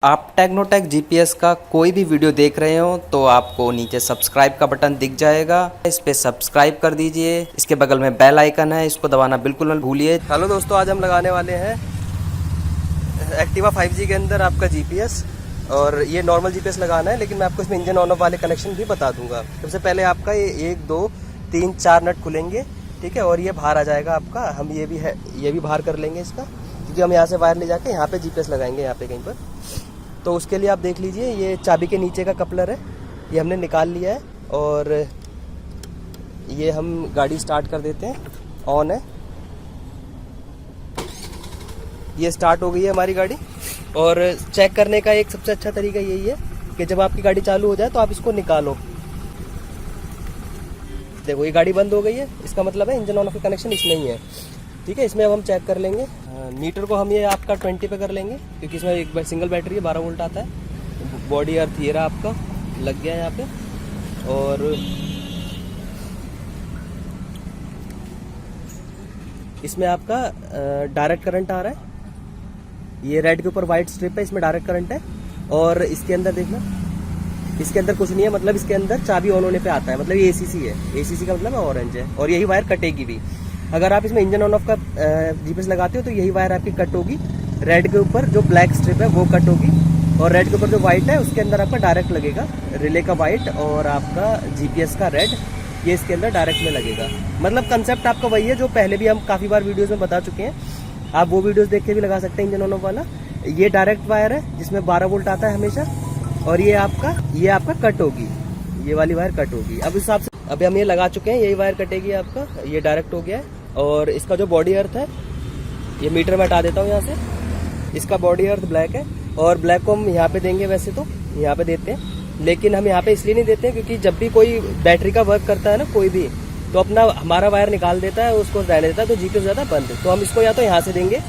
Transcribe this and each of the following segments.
आप Technotech GPS का कोई भी वीडियो देख रहे हो तो आपको नीचे सब्सक्राइब का बटन दिख जाएगा, इस पे सब्सक्राइब कर दीजिए। इसके बगल में बेल आइकन है, इसको दबाना बिल्कुल मत भूलिए। हेलो दोस्तों, आज हम लगाने वाले हैं एक्टिवा 5G के अंदर आपका जीपीएस। और ये नॉर्मल जीपीएस लगाना है, लेकिन मैं आपको इसमें इंजन ऑन ऑफ वाले कनेक्शन भी बता दूंगा। सबसे पहले आपका ये 1 2 3 4 नट खुलेंगे, ठीक है। और ये बाहर आ जाएगा आपका, हम ये भी बाहर कर लेंगे इसका, क्योंकि हम यहाँ से वायर ले जाके यहाँ पे जीपीएस लगाएंगे, यहाँ पे कहीं पर। तो उसके लिए आप देख लीजिए, ये चाबी के नीचे का कपलर है, ये हमने निकाल लिया है। और ये हम गाड़ी स्टार्ट कर देते हैं, ऑन है, ये स्टार्ट हो गई है हमारी गाड़ी। और चेक करने का एक सबसे अच्छा तरीका यही है कि जब आपकी गाड़ी चालू हो जाए तो आप इसको निकालो। देखो ये गाड़ी बंद हो गई है, इसका मतलब है इंजन ऑन ऑफ का कनेक्शन इसमें ही है, ठीक है। इसमें अब हम चेक कर लेंगे। मीटर को हम ये आपका 20 पे कर लेंगे, क्योंकि इसमें एक सिंगल बैटरी है, 12 वोल्ट आता है। बॉडी अर्थ ये रहा आपका, लग गया है यहाँ पे। और इसमें आपका डायरेक्ट करंट आ रहा है, ये रेड के ऊपर वाइट स्ट्रिप है, इसमें डायरेक्ट करंट है। और इसके अंदर देखना, इसके अंदर कुछ नहीं है, मतलब इसके अंदर चाबी ऑन होने पे आता है, मतलब ये एसीसी है। एसीसी का मतलब ऑरेंज है, और यही वायर कटेगी भी। अगर आप इसमें इंजन ऑन ऑफ का जीपीएस लगाते हो तो यही वायर आपकी कट होगी। रेड के ऊपर जो ब्लैक स्ट्रिप है वो कट होगी, और रेड के ऊपर जो वाइट है उसके अंदर आपका डायरेक्ट लगेगा। रिले का वाइट और आपका जीपीएस का रेड, ये इसके अंदर डायरेक्ट में लगेगा। मतलब कंसेप्ट आपका वही है जो पहले भी हम काफ़ी बार वीडियोज़ में बता चुके हैं, आप वो वीडियोज़ देख के भी लगा सकते हैं इंजन ऑन ऑफ वाला। ये डायरेक्ट वायर है जिसमें 12 वोल्ट आता है हमेशा, और ये आपका कट होगी, ये वाली वायर कट होगी। अब इस हिसाब से अभी हम ये लगा चुके हैं, यही वायर कटेगी आपका, ये डायरेक्ट हो गया है। और इसका जो बॉडी अर्थ है, ये मीटर में हटा देता हूँ यहाँ से। इसका बॉडी अर्थ ब्लैक है, और ब्लैक को हम यहाँ पे देंगे, वैसे तो यहाँ पे देते हैं, लेकिन हम यहाँ पे इसलिए नहीं देते हैं क्योंकि जब भी कोई बैटरी का वर्क करता है ना कोई भी, तो अपना हमारा वायर निकाल देता है, उसको रहने देता है, तो जीपीएस ज़्यादा बंद। तो हम इसको या तो यहाँ से देंगे,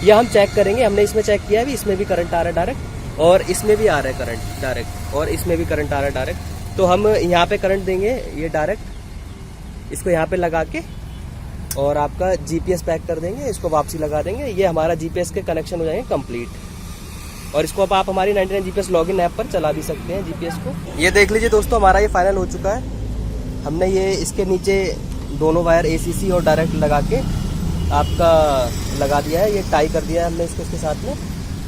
या हम चेक करेंगे। हमने इसमें चेक किया है, इसमें भी करंट आ रहा है डायरेक्ट, और इसमें भी आ रहा है करंट डायरेक्ट, और इसमें भी करंट आ रहा है डायरेक्ट। तो हम यहाँ पे करंट देंगे, ये डायरेक्ट इसको यहाँ पे लगा के, और आपका जीपीएस पैक कर देंगे, इसको वापसी लगा देंगे। ये हमारा जीपीएस के कनेक्शन हो जाएंगे कंप्लीट। और इसको अब आप हमारी 99 जीपीएस लॉगिन ऐप पर चला भी सकते हैं जीपीएस को। ये देख लीजिए दोस्तों, हमारा ये फाइनल हो चुका है। हमने ये इसके नीचे दोनों वायर एसीसी और डायरेक्ट लगा के आपका लगा दिया है, ये टाई कर दिया है हमने इसके साथ में,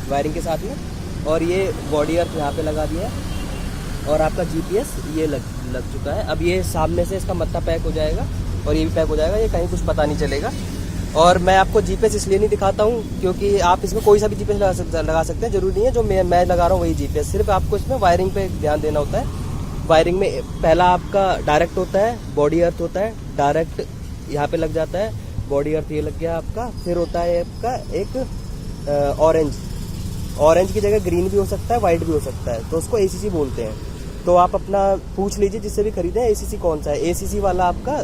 वायरिंग के साथ में। और ये बॉडी अर्थ यहाँ पे लगा दिया है, और आपका जीपीएस ये लग चुका है। अब ये सामने से इसका मत्था पैक हो जाएगा, और ये भी पैक हो जाएगा, ये कहीं कुछ पता नहीं चलेगा। और मैं आपको जीपीएस इसलिए नहीं दिखाता हूँ क्योंकि आप इसमें कोई सा भी जीपीएस लगा सकते हैं, जरूरी नहीं है जो मैं लगा रहा हूँ वही जीपीएस। सिर्फ आपको इसमें वायरिंग पे ध्यान देना होता है। वायरिंग में पहला आपका डायरेक्ट होता है, बॉडी अर्थ होता है, डायरेक्ट यहाँ पे लग जाता है, बॉडी अर्थ ये लग गया आपका। फिर होता है आपका एक ऑरेंज की जगह ग्रीन भी हो सकता है, वाइट भी हो सकता है, तो उसको एसीसी बोलते हैं। तो आप अपना पूछ लीजिए जिससे भी खरीदें एसीसी कौन सा है। एसीसी वाला आपका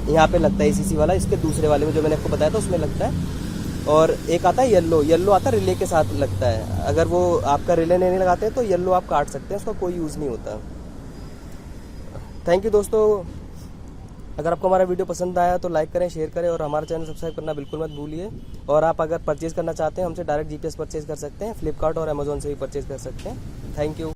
यहाँ पे लगता है, एसीसी वाला इसके दूसरे वाले में जो मैंने आपको बताया था उसमें लगता है। और एक आता है येलो आता है, रिले के साथ लगता है। अगर वो आपका रिले नहीं लगाते हैं तो येलो आप काट सकते हैं, उसका कोई यूज़ नहीं होता। थैंक यू दोस्तों, अगर आपको हमारा वीडियो पसंद आया तो लाइक करें, शेयर करें, और हमारा चैनल सब्सक्राइब करना बिल्कुल मत भूलिए। और आप अगर परचेज़ करना चाहते हैं हमसे डायरेक्ट जीपीएस परचेज़ कर सकते हैं, फ्लिपकार्ट और अमेजोन से भी परचेज़ कर सकते हैं। Thank you.